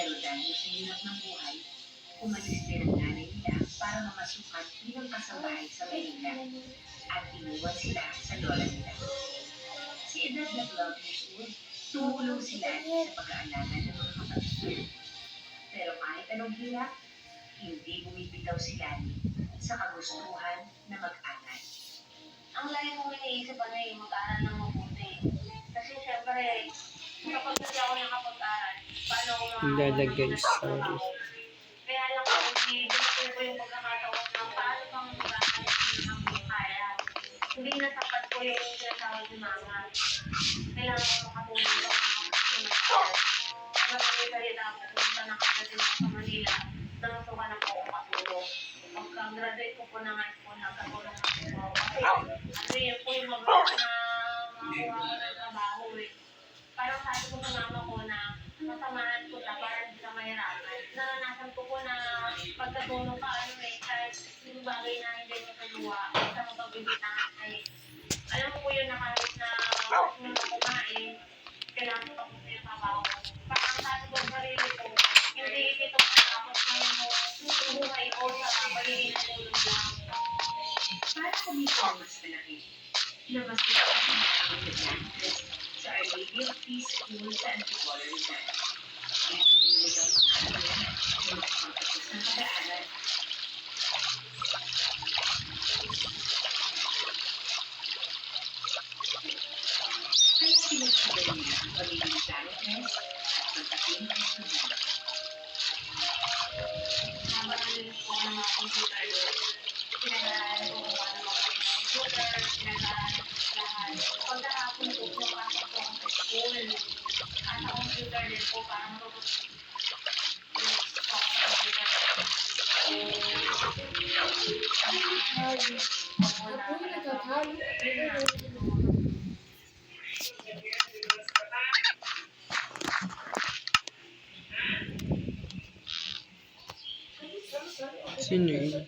Pero dahil sa hirap ng buhay, umalis din ang nanay nila para mamasukan bilang kasambahay sa Manila at iniwan sila sa lola nila. Si edad na 12 years old, tumulong sila sa pag-aalaga ng mga kapatid. Pero kahit anong hirap, hindi bumibitaw si Lani sa kagustuhan na mag-aral. Ang lagi kong iniisip mag-aral ng mabuti. Kasi syempre, kapag hindi ako nakapag-aral, paano ako Lalagay, sorry. Kaya lang ako, binigyan ko yung pagkakataon na paano bang mag-aral ng kaya. Hindi na sapat ko yung sinasawag ni mama. Kailangan ko makatulong ko mag-aral. Magsalita ako, pumunta na kagatin ako sa Manila, nangasukan na po ako katulong. Pagka-graduate ko po ng high school, nagkatulong ako. Kasi yun po yung mabuti na makakuha ko ng trabaho eh. Parang sabi ko sa mama ko na masamahan ko siya para hindi ka mahirapan. Naranasan ko po na pagkatulong ka kahit yung bagay na hindi mo kaluwa, sa mga pagbibitahan ay alam ko yun na kahit na hindi mo kumain, kailangan ko po yung trabaho. Parang sabi ko sa sarili ko, hindi ito matapos na yung buhay ko sa pagiging tulong lang. Para kumita ang mas malaki, lumasigaw ang nanay nila sa Arabia Free School sa Antipolo, Rizal. Kaya tumulig ang pangalan na makapagpapos ng pag-aaral. Kaya pinagsagal nila ang pagiging janitress at pagdating ng estudyante. Habang nalilis ko ng mga computer doon, pinag-aaral ko kung ano mga computer, pinag-aaral lahat. Pagkahapon ko, pumapasok ko sa school. At sa computer din po, parang marunong sa computer. Sino yun?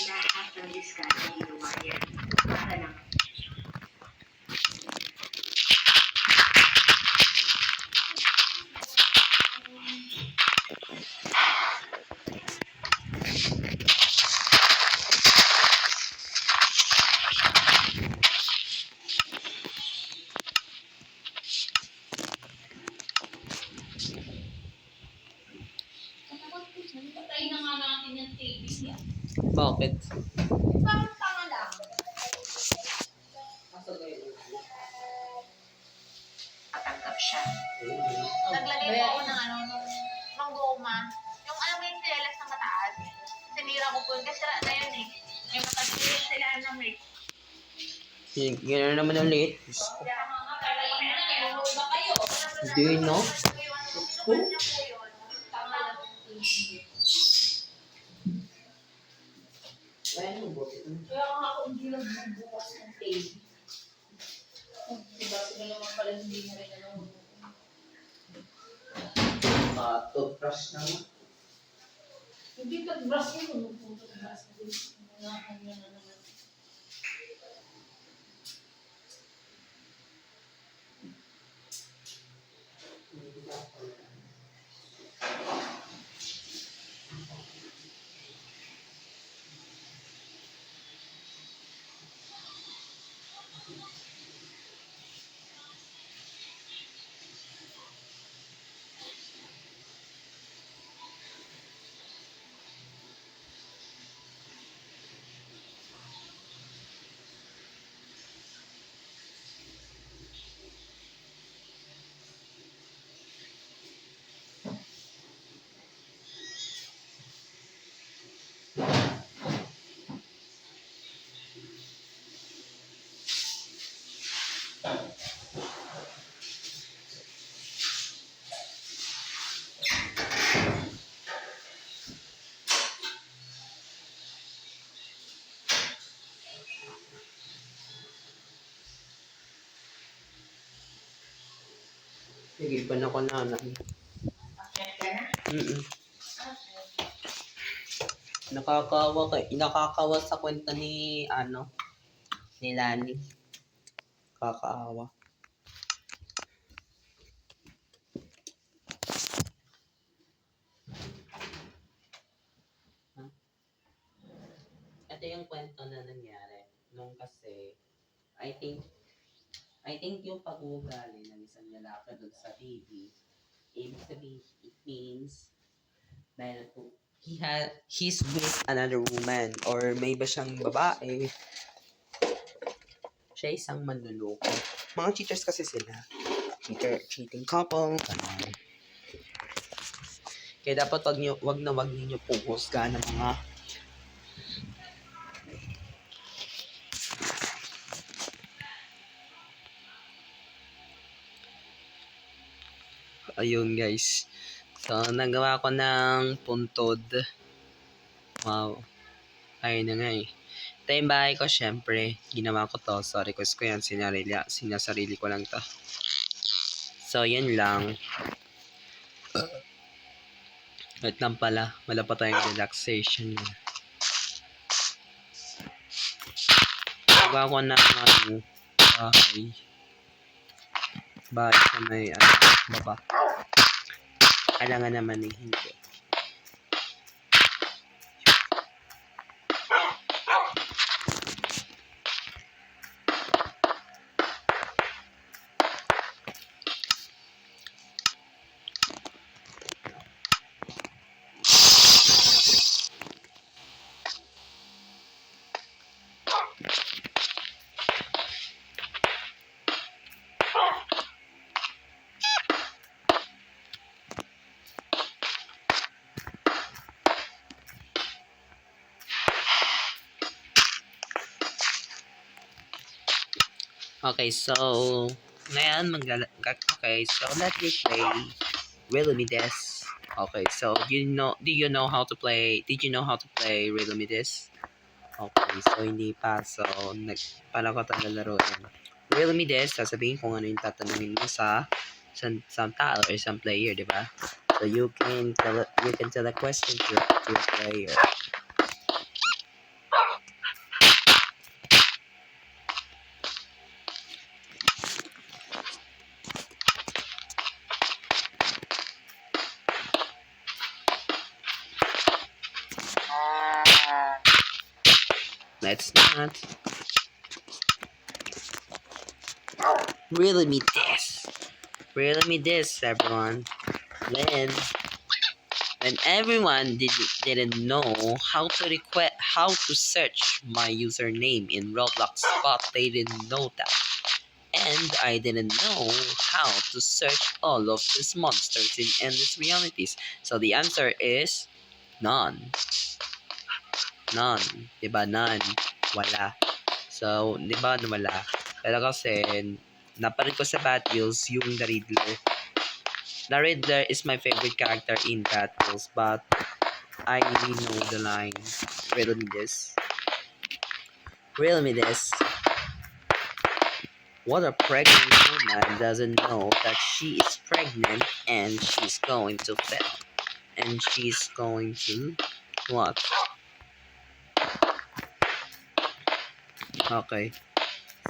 Lahat ng diskarte ginawa niya para lang Patayin na nga natin yung TV niya. Bakit? Parang tanga lang. patanggap siya. Naglagay po ako ng ng goma. Yung alam mo yung silelas na mataas. Sinira ko po yun kasi sira na yun eh. May mataas yun sila ng may. Gano'n naman ulit. Hindi, no? Kaya ako hindi lang bukas ng tape. Diba sila naman pala hindi na rin Hindi toothbrush yun. Toothbrush din. Wala niya na naman. Sige, ba na ko na na. Akyat ka na? Nakakawa sa kwento ni, ni Lani. Kakaawa. Ito yung kwento na nangyari. Nung kasi, I think yung pag-uugali ng isang lalaki doon sa TV, ibig sabihin, it means dahil he's with another woman or may ba siyang babae, siya isang manluloko. Mga cheaters kasi sila. Cheating couple, ganun. Kaya dapat wag ninyo pong husgahan ng mga ayun guys. So, nagawa ko ng puntod. Wow. Ayun na nga eh. Ito yung bahay ko, syempre. Ginawa ko to. So, request ko yan. Sinasarili ko lang to. So, yan lang. Wait lang pala. Wala pa tayong relaxation. Nagawa ko ng bahay. Bahay sa may baba. Kailangan naman eh, hindi. Okay, so ngayon let me play Riddle Me This. Okay, so did you know how to play Riddle Me This? Okay, so hindi pa. So para ko talalaro yan. Riddle Me This, sasabihin kung ano yung tatanungin mo sa tao or some player, di ba? So you can tell a question to a player. Let's not. Riddle me this. Riddle me this, everyone. When everyone didn't know how to search my username in Roblox, but they didn't know that. And I didn't know how to search all of these monsters in endless realities. So the answer is none. None. Diba? None. Wala. So, diba wala? Pero kasi, naparin ko sa Battles yung The Riddler. The Riddler is my favorite character in Battles, but I know the line. Riddle me this. Riddle me this. What a pregnant woman doesn't know that she is pregnant and she's going to fail? and she's going to what? Okay.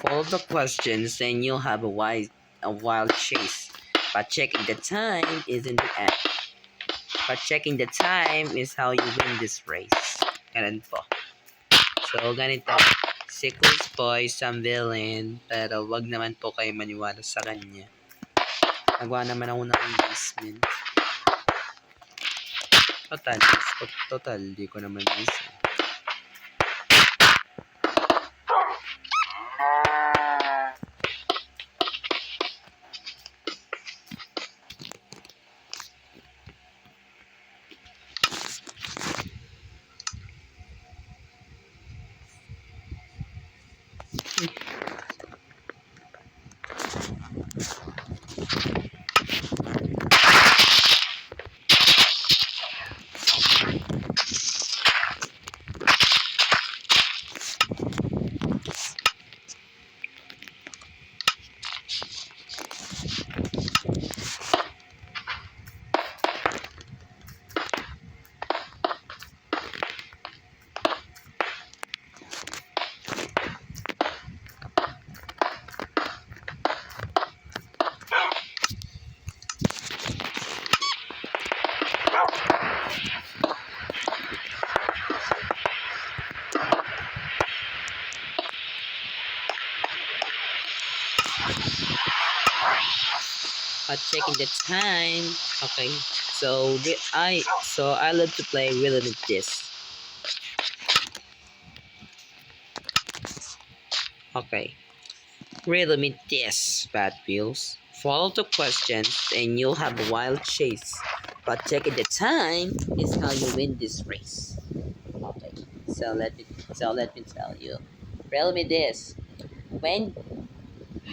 Follow the questions, and you'll have a wild chase. But checking the time isn't the end. But checking the time is how you win this race. Ganun po. So, ganito. Si Coach Boy, isang villain, pero wag naman po kayo maniwala sa kanya. Nagawa naman ako ng investment. Total, di ko naman isa. At checking the time. Okay. So I love to play Riddle Me This. Okay. Riddle Me This, Bad Wheels. Follow the questions and you'll have a wild chase. But checking the time is how you win this race. Okay. So let me tell you. Riddle Me This.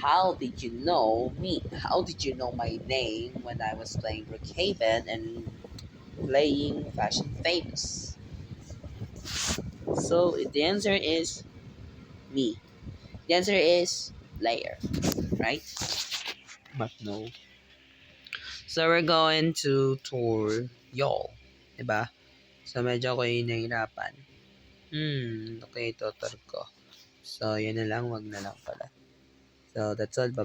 How did you know me? How did you know my name when I was playing Brookhaven and playing Fashion Famous? So the answer is me. The answer is Layer, right? But no. So we're going to tour y'all, diba? So medyo ako yung nahihirapan. Okay, total ko. So yun na lang, wag na lang pala. So that's all.